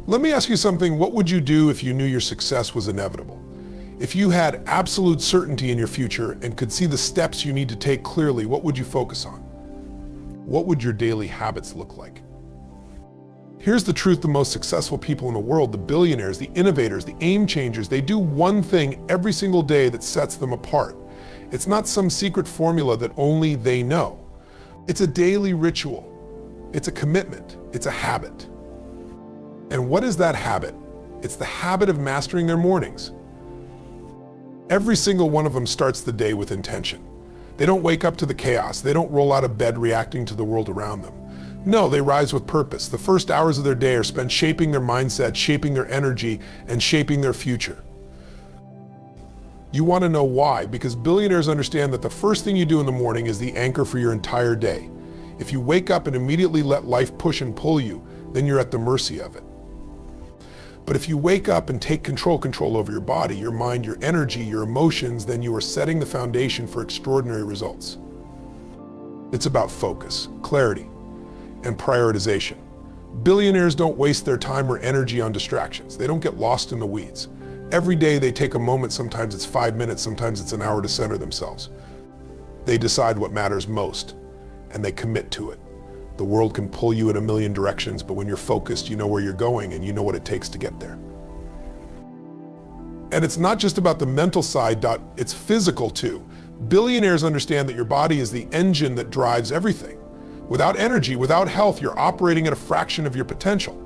Let me ask you something. What would you do if you knew your success was inevitable? If you had absolute certainty in your future and could see the steps you need to take clearly, what would you focus on? What would your daily habits look like? Here's the truth: the most successful people in the world, the billionaires, the innovators, the aim changers, they do one thing every single day that sets them apart. It's not some secret formula that only they know. It's a daily ritual. It's a commitment. It's a habit. And what is that habit? It's the habit of mastering their mornings. Every single one of them starts the day with intention. They don't wake up to the chaos. They don't roll out of bed reacting to the world around them. No, they rise with purpose. The first hours of their day are spent shaping their mindset, shaping their energy, and shaping their future. You want to know why? Because billionaires understand that the first thing you do in the morning is the anchor for your entire day. If you wake up and immediately let life push and pull you, then you're at the mercy of it. But if you wake up and take control over your body, your mind, your energy, your emotions, then you are setting the foundation for extraordinary results. It's about focus, clarity, and prioritization. Billionaires don't waste their time or energy on distractions. They don't get lost in the weeds. Every day they take a moment, sometimes it's 5 minutes, sometimes it's an hour, to center themselves. They decide what matters most, and they commit to it. The world can pull you in a million directions, but when you're focused, you know where you're going and you know what it takes to get there. And it's not just about the mental side, it's physical too. Billionaires understand that your body is the engine that drives everything. Without energy, without health, you're operating at a fraction of your potential.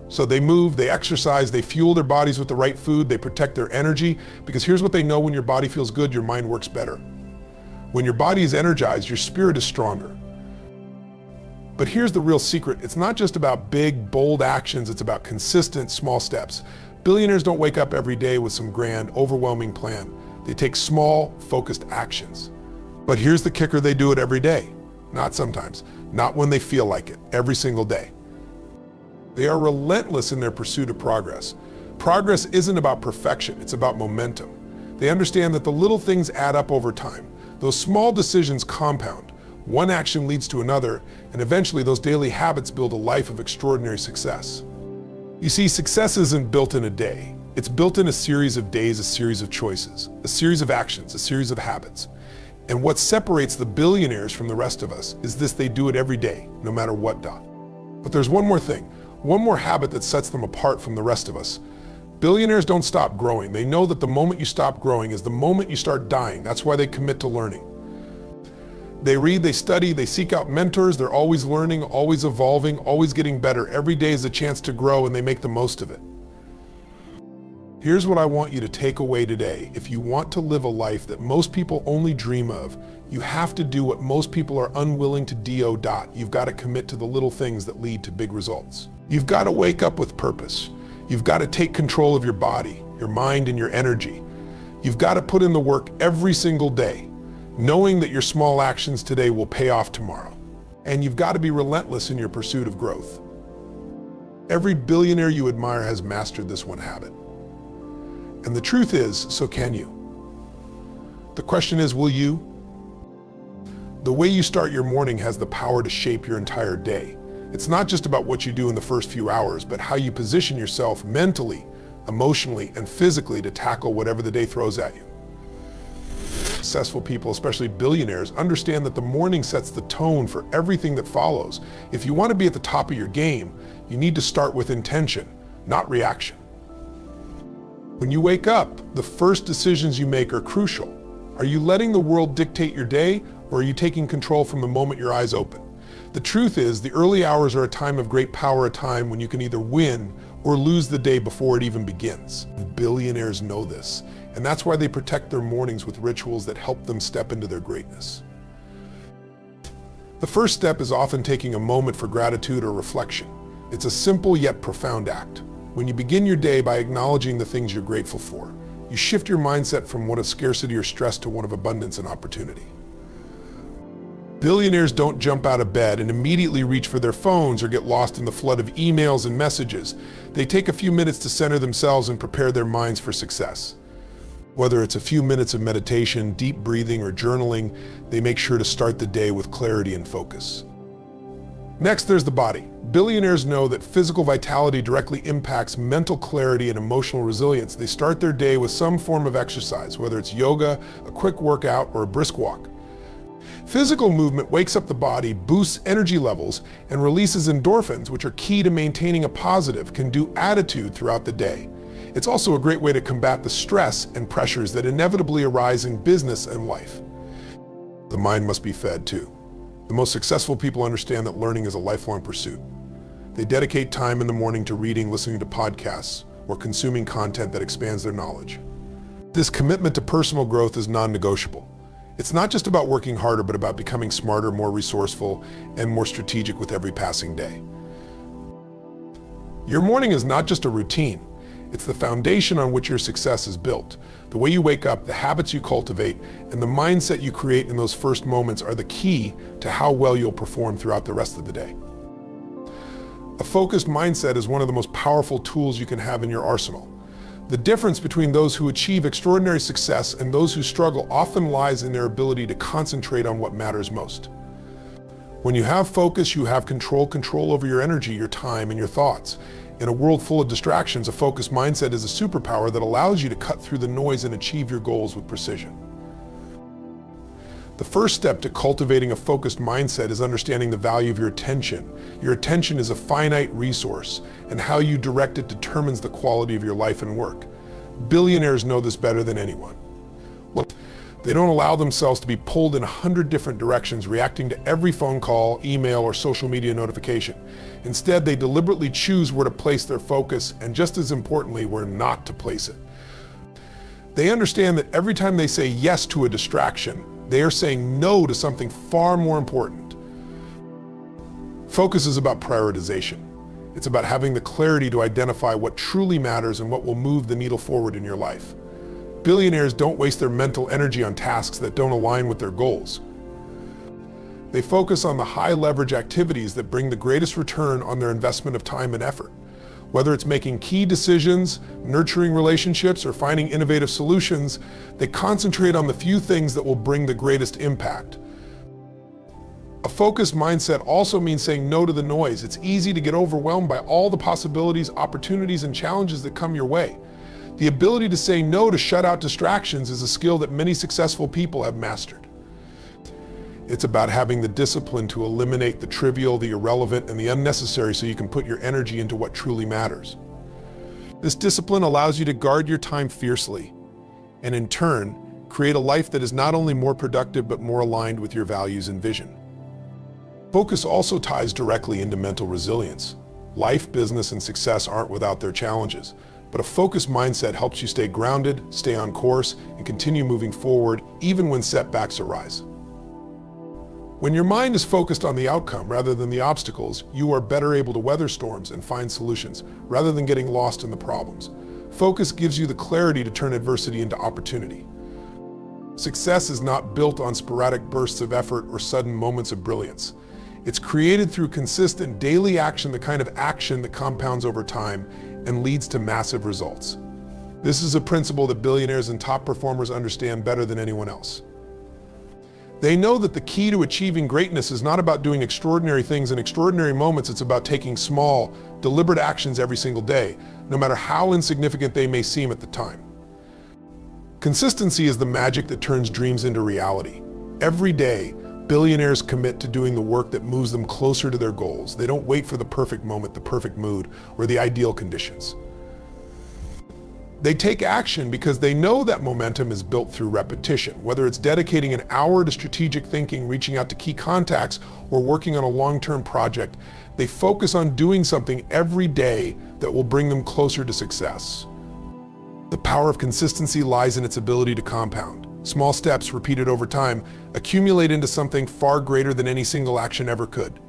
So they move, they exercise, they fuel their bodies with the right food, they protect their energy, because here's what they know: when your body feels good, your mind works better. When your body is energized, your spirit is stronger. But here's the real secret: it's not just about big, bold actions, it's about consistent, small steps. Billionaires don't wake up every day with some grand, overwhelming plan. They take small, focused actions. But here's the kicker: they do it every day. Not sometimes, not when they feel like it, every single day. They are relentless in their pursuit of progress. Progress isn't about perfection, it's about momentum. They understand that the little things add up over time. Those small decisions compound. One action leads to another, and eventually those daily habits build a life of extraordinary success. You see, success isn't built in a day. It's built in a series of days, a series of choices, a series of actions, a series of habits. And what separates the billionaires from the rest of us is this: they do it every day, no matter what. But there's one more thing, one more habit that sets them apart from the rest of us. Billionaires don't stop growing. They know that the moment you stop growing is the moment you start dying. That's why they commit to learning. They read, they study, they seek out mentors. They're always learning, always evolving, always getting better. Every day is a chance to grow, and they make the most of it. Here's what I want you to take away today. If you want to live a life that most people only dream of, you have to do what most people are unwilling to do. You've got to commit to the little things that lead to big results. You've got to wake up with purpose. You've got to take control of your body, your mind, and your energy. You've got to put in the work every single day, knowing that your small actions today will pay off tomorrow. And you've got to be relentless in your pursuit of growth. Every billionaire you admire has mastered this one habit. And the truth is, so can you. The question is, will you? The way you start your morning has the power to shape your entire day. It's not just about what you do in the first few hours, but how you position yourself mentally, emotionally, and physically to tackle whatever the day throws at you. Successful people, especially billionaires, understand that the morning sets the tone for everything that follows. If you want to be at the top of your game, you need to start with intention, not reaction. When you wake up, the first decisions you make are crucial. Are you letting the world dictate your day, or are you taking control from the moment your eyes open? The truth is, the early hours are a time of great power, a time when you can either win or lose the day before it even begins. Billionaires know this, and that's why they protect their mornings with rituals that help them step into their greatness. The first step is often taking a moment for gratitude or reflection. It's a simple yet profound act. When you begin your day by acknowledging the things you're grateful for, you shift your mindset from one of scarcity or stress to one of abundance and opportunity. Billionaires don't jump out of bed and immediately reach for their phones or get lost in the flood of emails and messages. They take a few minutes to center themselves and prepare their minds for success. Whether it's a few minutes of meditation, deep breathing, or journaling, they make sure to start the day with clarity and focus. Next, there's the body. Billionaires know that physical vitality directly impacts mental clarity and emotional resilience. They start their day with some form of exercise, whether it's yoga, a quick workout, or a brisk walk. Physical movement wakes up the body, boosts energy levels, and releases endorphins, which are key to maintaining a positive, can-do attitude throughout the day. It's also a great way to combat the stress and pressures that inevitably arise in business and life. The mind must be fed too. The most successful people understand that learning is a lifelong pursuit. They dedicate time in the morning to reading, listening to podcasts, or consuming content that expands their knowledge. This commitment to personal growth is non-negotiable. It's not just about working harder, but about becoming smarter, more resourceful, and more strategic with every passing day. Your morning is not just a routine. It's the foundation on which your success is built. The way you wake up, the habits you cultivate, and the mindset you create in those first moments are the key to how well you'll perform throughout the rest of the day. A focused mindset is one of the most powerful tools you can have in your arsenal. The difference between those who achieve extraordinary success and those who struggle often lies in their ability to concentrate on what matters most. When you have focus, you have control over your energy, your time, and your thoughts. In a world full of distractions, a focused mindset is a superpower that allows you to cut through the noise and achieve your goals with precision. The first step to cultivating a focused mindset is understanding the value of your attention. Your attention is a finite resource, and how you direct it determines the quality of your life and work. Billionaires know this better than anyone. They don't allow themselves to be pulled in 100 different directions, reacting to every phone call, email, or social media notification. Instead, they deliberately choose where to place their focus, and just as importantly, where not to place it. They understand that every time they say yes to a distraction, they are saying no to something far more important. Focus is about prioritization. It's about having the clarity to identify what truly matters and what will move the needle forward in your life. Billionaires don't waste their mental energy on tasks that don't align with their goals. They focus on the high-leverage activities that bring the greatest return on their investment of time and effort. Whether it's making key decisions, nurturing relationships, or finding innovative solutions, they concentrate on the few things that will bring the greatest impact. A focused mindset also means saying no to the noise. It's easy to get overwhelmed by all the possibilities, opportunities, and challenges that come your way. The ability to say no, to shut out distractions, is a skill that many successful people have mastered. It's about having the discipline to eliminate the trivial, the irrelevant, and the unnecessary so you can put your energy into what truly matters. This discipline allows you to guard your time fiercely, and in turn, create a life that is not only more productive but more aligned with your values and vision. Focus also ties directly into mental resilience. Life, business, and success aren't without their challenges, but a focused mindset helps you stay grounded, stay on course, and continue moving forward even when setbacks arise. When your mind is focused on the outcome rather than the obstacles, you are better able to weather storms and find solutions, rather than getting lost in the problems. Focus gives you the clarity to turn adversity into opportunity. Success is not built on sporadic bursts of effort or sudden moments of brilliance. It's created through consistent daily action, the kind of action that compounds over time and leads to massive results. This is a principle that billionaires and top performers understand better than anyone else. They know that the key to achieving greatness is not about doing extraordinary things in extraordinary moments. It's about taking small, deliberate actions every single day, no matter how insignificant they may seem at the time. Consistency is the magic that turns dreams into reality. Every day, billionaires commit to doing the work that moves them closer to their goals. They don't wait for the perfect moment, the perfect mood, or the ideal conditions. They take action because they know that momentum is built through repetition. Whether it's dedicating an hour to strategic thinking, reaching out to key contacts, or working on a long-term project, they focus on doing something every day that will bring them closer to success. The power of consistency lies in its ability to compound. Small steps repeated over time accumulate into something far greater than any single action ever could.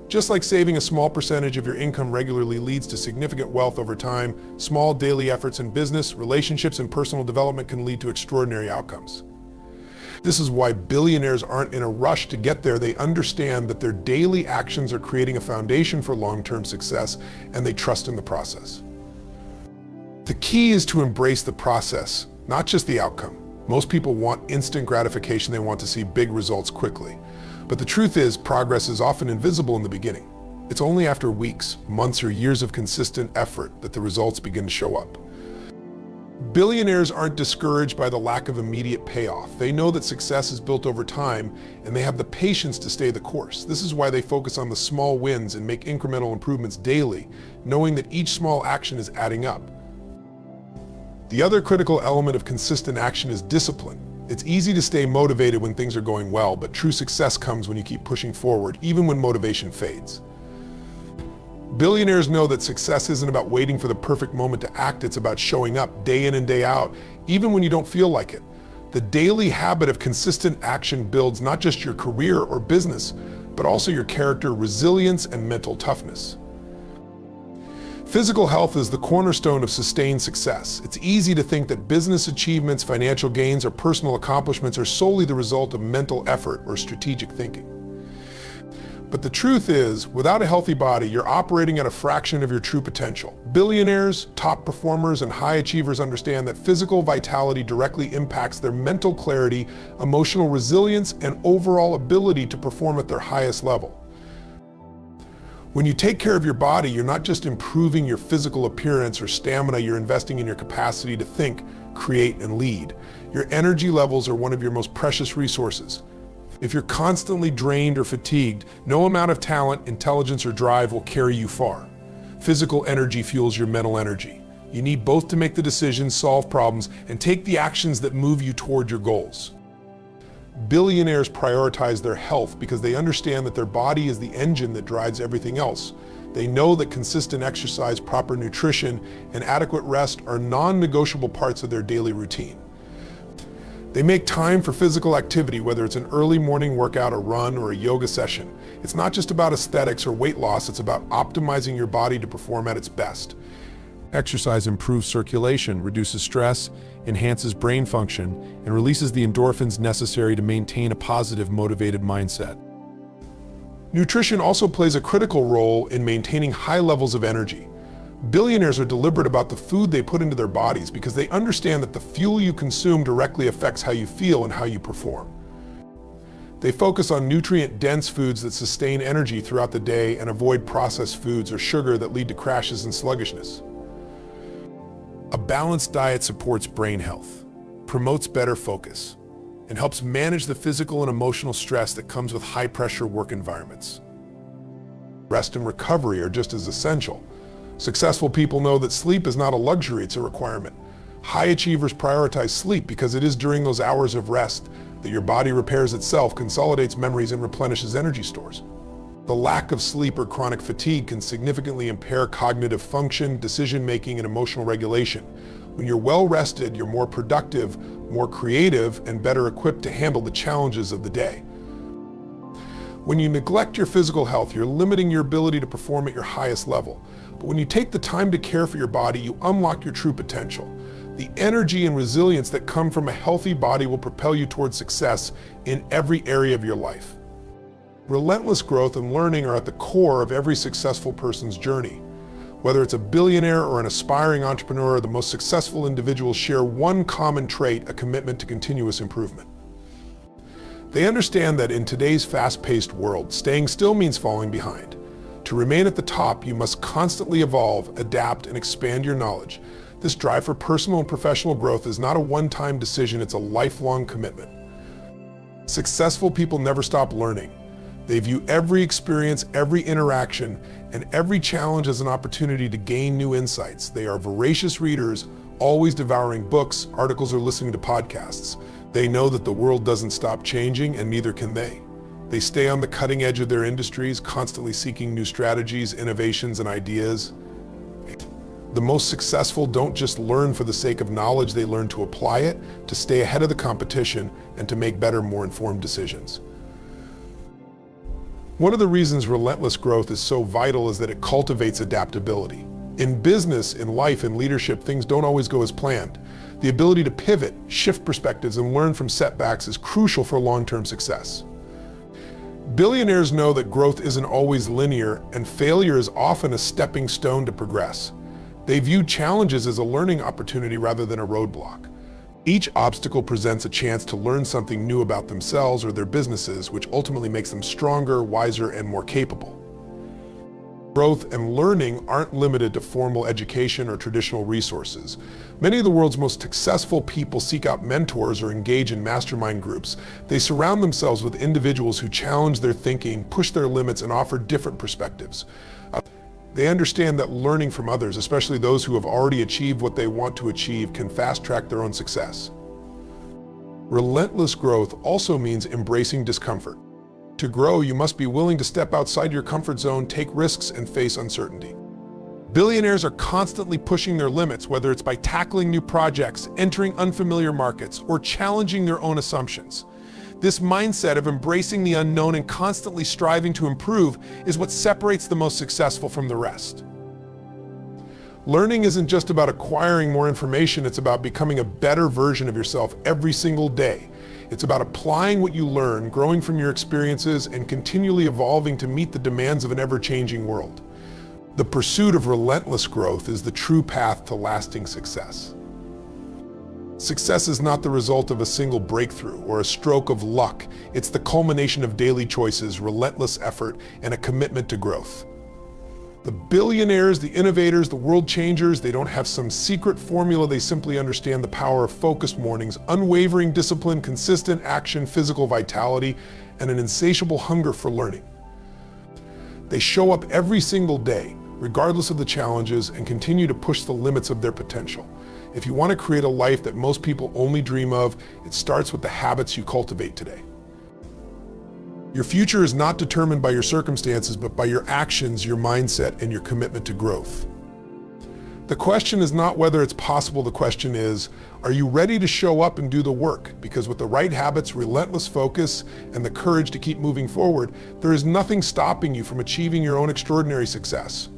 Just like saving a small percentage of your income regularly leads to significant wealth over time, small daily efforts in business, relationships, and personal development can lead to extraordinary outcomes. This is why billionaires aren't in a rush to get there. They understand that their daily actions are creating a foundation for long-term success, and they trust in the process. The key is to embrace the process, not just the outcome. Most people want instant gratification. They want to see big results quickly. But the truth is, progress is often invisible in the beginning. It's only after weeks, months, or years of consistent effort that the results begin to show up. Billionaires aren't discouraged by the lack of immediate payoff. They know that success is built over time, and they have the patience to stay the course. This is why they focus on the small wins and make incremental improvements daily, knowing that each small action is adding up. The other critical element of consistent action is discipline. It's easy to stay motivated when things are going well, but true success comes when you keep pushing forward, even when motivation fades. Billionaires know that success isn't about waiting for the perfect moment to act, it's about showing up day in and day out, even when you don't feel like it. The daily habit of consistent action builds not just your career or business, but also your character, resilience, and mental toughness. Physical health is the cornerstone of sustained success. It's easy to think that business achievements, financial gains, or personal accomplishments are solely the result of mental effort or strategic thinking. But the truth is, without a healthy body, you're operating at a fraction of your true potential. Billionaires, top performers, and high achievers understand that physical vitality directly impacts their mental clarity, emotional resilience, and overall ability to perform at their highest level. When you take care of your body, you're not just improving your physical appearance or stamina, you're investing in your capacity to think, create, and lead. Your energy levels are one of your most precious resources. If you're constantly drained or fatigued, no amount of talent, intelligence, or drive will carry you far. Physical energy fuels your mental energy. You need both to make the decisions, solve problems, and take the actions that move you toward your goals. Billionaires prioritize their health because they understand that their body is the engine that drives everything else. They know that consistent exercise, proper nutrition, and adequate rest are non-negotiable parts of their daily routine. They make time for physical activity, whether it's an early morning workout, a run, or a yoga session. It's not just about aesthetics or weight loss, it's about optimizing your body to perform at its best. Exercise improves circulation, reduces stress, enhances brain function, and releases the endorphins necessary to maintain a positive, motivated mindset. Nutrition also plays a critical role in maintaining high levels of energy. Billionaires are deliberate about the food they put into their bodies because they understand that the fuel you consume directly affects how you feel and how you perform. They focus on nutrient-dense foods that sustain energy throughout the day and avoid processed foods or sugar that lead to crashes and sluggishness. A balanced diet supports brain health, promotes better focus, and helps manage the physical and emotional stress that comes with high-pressure work environments. Rest and recovery are just as essential. Successful people know that sleep is not a luxury, it's a requirement. High achievers prioritize sleep because it is during those hours of rest that your body repairs itself, consolidates memories, and replenishes energy stores. The lack of sleep or chronic fatigue can significantly impair cognitive function, decision-making, and emotional regulation. When you're well rested, you're more productive, more creative, and better equipped to handle the challenges of the day. When you neglect your physical health, you're limiting your ability to perform at your highest level. But when you take the time to care for your body, you unlock your true potential. The energy and resilience that come from a healthy body will propel you towards success in every area of your life. Relentless growth and learning are at the core of every successful person's journey. Whether it's a billionaire or an aspiring entrepreneur, the most successful individuals share one common trait: a commitment to continuous improvement. They understand that in today's fast-paced world, staying still means falling behind. To remain at the top, you must constantly evolve, adapt, and expand your knowledge. This drive for personal and professional growth is not a one-time decision, it's a lifelong commitment. Successful people never stop learning. They view every experience, every interaction, and every challenge as an opportunity to gain new insights. They are voracious readers, always devouring books, articles, or listening to podcasts. They know that the world doesn't stop changing, and neither can they. They stay on the cutting edge of their industries, constantly seeking new strategies, innovations, and ideas. The most successful don't just learn for the sake of knowledge, they learn to apply it, to stay ahead of the competition, and to make better, more informed decisions. One of the reasons relentless growth is so vital is that it cultivates adaptability. In business, in life, in leadership, things don't always go as planned. The ability to pivot, shift perspectives, and learn from setbacks is crucial for long-term success. Billionaires know that growth isn't always linear, and failure is often a stepping stone to progress. They view challenges as a learning opportunity rather than a roadblock. Each obstacle presents a chance to learn something new about themselves or their businesses, which ultimately makes them stronger, wiser, and more capable. Growth and learning aren't limited to formal education or traditional resources. Many of the world's most successful people seek out mentors or engage in mastermind groups. They surround themselves with individuals who challenge their thinking, push their limits, and offer different perspectives. They understand that learning from others, especially those who have already achieved what they want to achieve, can fast-track their own success. Relentless growth also means embracing discomfort. To grow, you must be willing to step outside your comfort zone, take risks, and face uncertainty. Billionaires are constantly pushing their limits, whether it's by tackling new projects, entering unfamiliar markets, or challenging their own assumptions. This mindset of embracing the unknown and constantly striving to improve is what separates the most successful from the rest. Learning isn't just about acquiring more information, it's about becoming a better version of yourself every single day. It's about applying what you learn, growing from your experiences, and continually evolving to meet the demands of an ever-changing world. The pursuit of relentless growth is the true path to lasting success. Success is not the result of a single breakthrough or a stroke of luck. It's the culmination of daily choices, relentless effort, and a commitment to growth. The billionaires, the innovators, the world changers, they don't have some secret formula. They simply understand the power of focused mornings, unwavering discipline, consistent action, physical vitality, and an insatiable hunger for learning. They show up every single day, regardless of the challenges, and continue to push the limits of their potential. If you want to create a life that most people only dream of, it starts with the habits you cultivate today. Your future is not determined by your circumstances, but by your actions, your mindset, and your commitment to growth. The question is not whether it's possible, the question is, are you ready to show up and do the work? Because with the right habits, relentless focus, and the courage to keep moving forward, there is nothing stopping you from achieving your own extraordinary success.